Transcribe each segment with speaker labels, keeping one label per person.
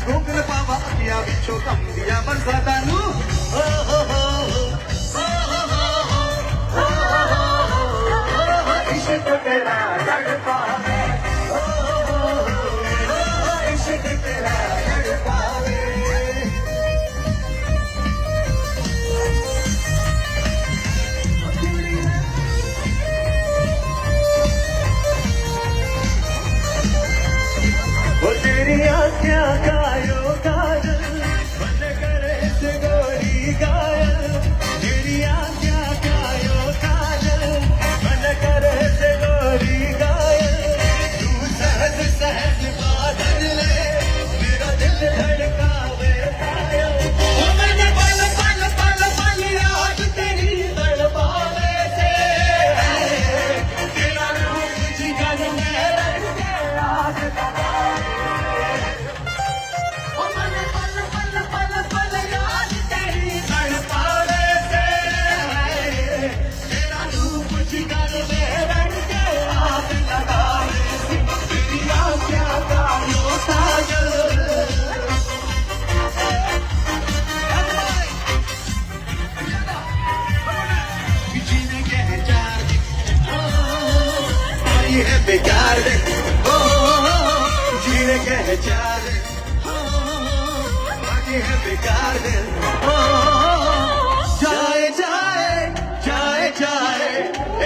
Speaker 1: Google Pava, Akia, Bicho, Kamdia, Bansatanu. बेकार जीने के है चार बाकी है बेकार जाए जाए जाए जाए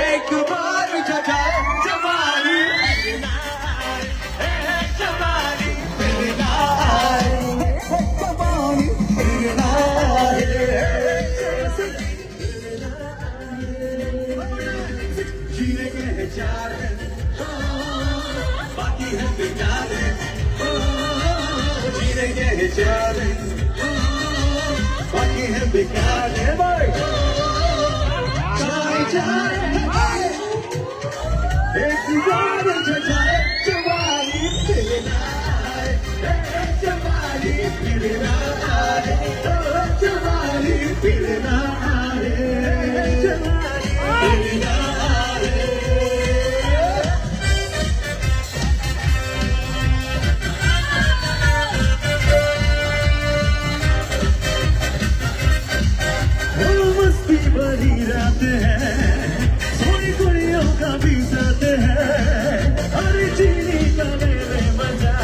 Speaker 1: एक बार जाए जवानी जवानी जीने के है चार जीने के है चार बाकी है बेकार है भाई जाए जाए एक बार जाए जवानी फिर ना आए जवानी फिर ना आए जवानी फिर ना आए जवानी फिर ना बड़ी रात है सोनी कुड़ियों का भी साथ है और चीनी का ले ले मजा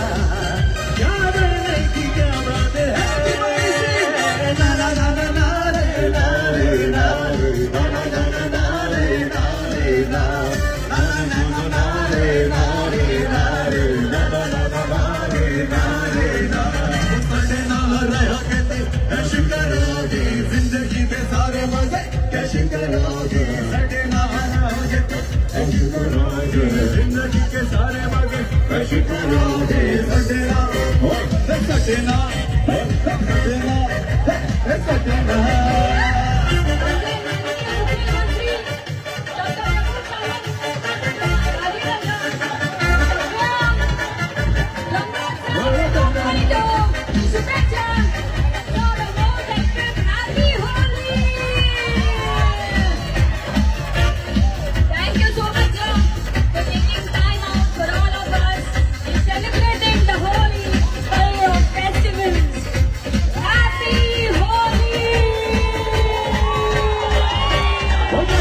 Speaker 1: क्या रहने की क्या बात है ना ना ना ना ना रे ना रे ना रे ना ना ना ना रे ना रे ना ना ना ना रे ना रे ना रे ना ना ना ना रे ना रे ना पढ़े ना रहा कहते ऐश करोगे जिंदगी के सारे मजे कैसे करोगे सटे ना रहोगे ऐश करोगे जिंदगी के सारे मजे कैसे करोगे सटे ना सटे ना सटे ना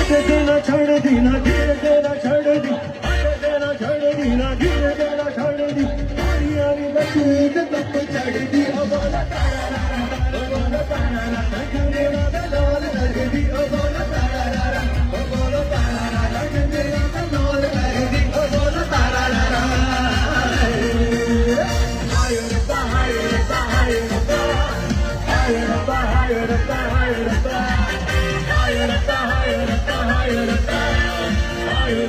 Speaker 1: सटे ना छोड़ दी ना गिर देना छोड़ दी देना छोड़ दी ना गिर देना छोड़ दी यारी यारी बसूत तब चढ़ दी अब बोला बोला करने वाला लाल कर दी अब बोला करने वाला लाल कर दी अब बोला तारा हाय रब्बा हाय रब्बा हाय रब्बा हाय रब्बा हाय रब्बा हाय रब्बा हाय रब्बा हाय रब्बा हाय रब्बा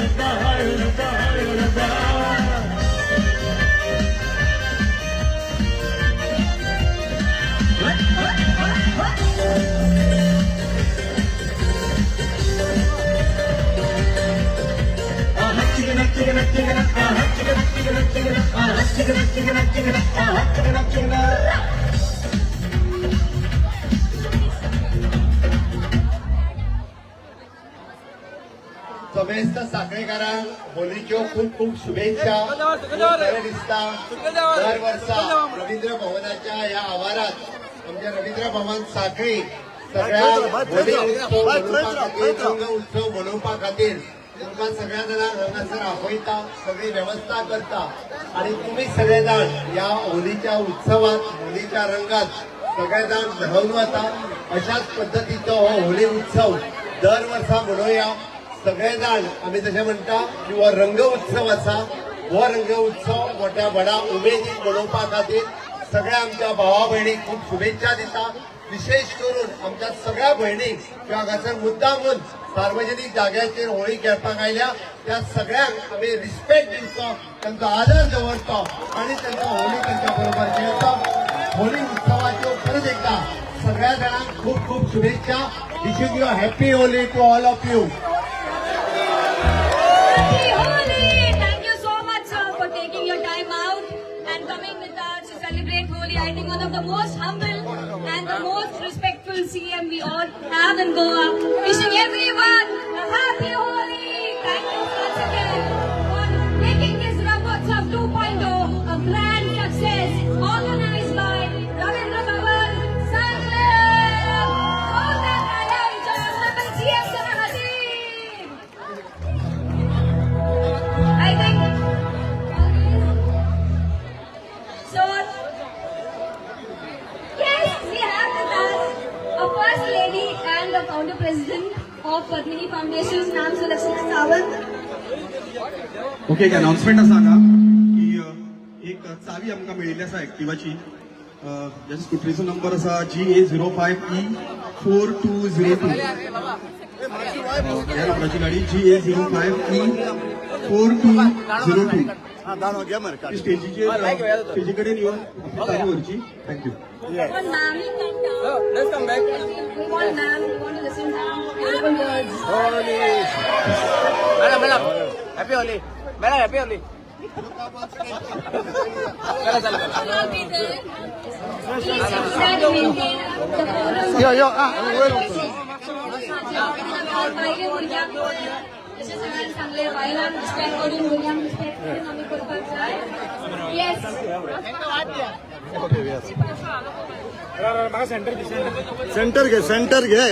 Speaker 1: चिकना चिकना चिकना
Speaker 2: समेस्त साखळेकारांक होलीच्यो खूप खूप शुभेच्छा. बरें दिसता दर वर्सा रवींद्र भवनाच्या ह्या आवारात आमचे रवींद्र भवन साखळी सगळ्यांक होली उत्सव मनोवपा खातीर रंग उत्सव मनोवपा खातीर तुमकां सगळ्या जाणांक हांगासर आपयता, सगळी वेवस्था करता आणि तुम्ही सगळे जाण या होलीच्या उत्सवात होलीच्या रंगात सगळे जाण न्हावून वता. अशाच पद्धतीचो हो होली उत्सव दर वर्सा मनोवया. सगळे जाण आम्ही तशें म्हणटा की हो रंग उत्सव आसा. हो रंग उत्सव मोठ्या व्हडा उमेदीन मनोवपा खातीर सगळ्या आमच्या भावा भयणीक खूप शुभेच्छा दिता. विशेष करून आमच्या सगळ्या भयणीक ज्यो हांगासर मुद्दामून सार्वजनीक जाग्याचेर होळी खेळपाक आयल्या त्या सगळ्यांक आमी रिस्पेक्ट दिवचो, तांचो आदर दवरचो आणि तांकां होळी तांच्या बरोबर खेळचो. होळी उत्सवाच्यो परत एकदा सगळ्या जाणांक खूप खूप शुभेच्छा. Wishing you happy Holi to all of you.
Speaker 3: Happy Holi! Thank you so much, sir, for taking your time out and coming with us to celebrate Holi. I think one of the most humble and the most respectful CM we all have in Goa. Wishing everyone a happy Holi! Thank you once again for making this Rangotsav 2.0 a grand success, organized by Ravindra Bhavan, Sanglem, Golden Talent, Honorable CM Sarahati. I think so. Yes, we have with us a first lady and the founder president of Padmini Foundation, Naam Sulakshmi Sawant.
Speaker 4: Okay, एक announcement आसा हांगा की एक चावी आमकां मेळिल्ली आसा एक्टिवाची. ज्या स्कुटरीचो नंबर आसा GA05E4202. ह्या नंबराची गाडी GA05E4202. स्टेजी कडेन येवन चावी व्हरची. Thank you.
Speaker 3: One ma'am,
Speaker 5: Let's come back.
Speaker 3: we want ma'am, we want to listen to beautiful words.
Speaker 5: Madam. Happy Holi. Madam, happy Holi.
Speaker 3: I'll be there. Please subscribe and maintain the forum. पहिले भुरग्यांक जशें सगळ्यांनी सांगलें बायलांक respect करून भुरग्यांक respect करून आमी करपाक जाय. येस
Speaker 2: सेंटर घे सेंटर घे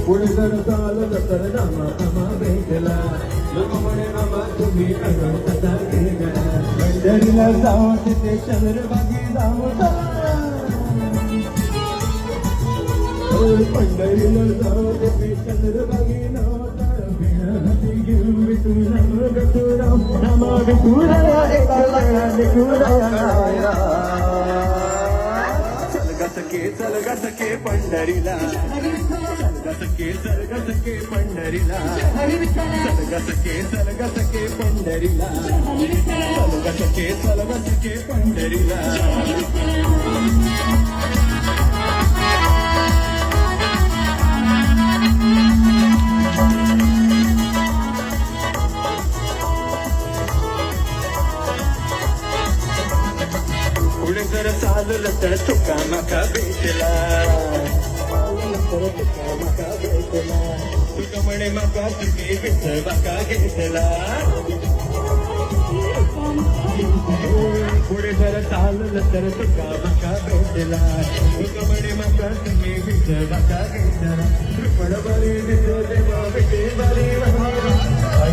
Speaker 2: पुढे जर चाललं तर नामा आम्हा भेटला लोक म्हणे आम्हा तुम्ही पंढरीला जाऊ तिथे चंद्रभागी जाऊ
Speaker 1: पंढरीला जाऊ दे विठ्ठल बघिना हाती घेऊन विठुला गतुराम नामा विठुराया एका लग्ना विठुराया चल ग सखे पंढरीला चल ग सखे पंढरीला चल ग सखे पंढरीला चल ग सखे पंढरीला पुढे जर चाललं तर तुका मका भेटला तुका म्हणे मका तुम्ही विठ्ठल मका घेतला पुढे जर चाललं तर तुका मका भेटला तुका म्हणे मका तुम्ही विठ्ठल मका घेतला कृपण बरी दिसो देवा विठे बरी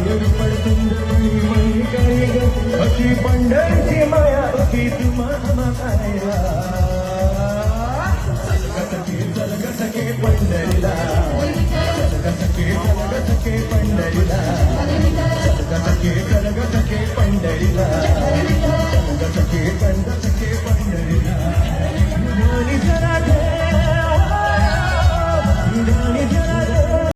Speaker 1: रुपण सुंदरी मणी काही ग अशी पंढरीची माया अशी तुम्हा मायला चल ग सखे पंढरीला चल ग सखे पंढरीला चल ग सखे पंढरीला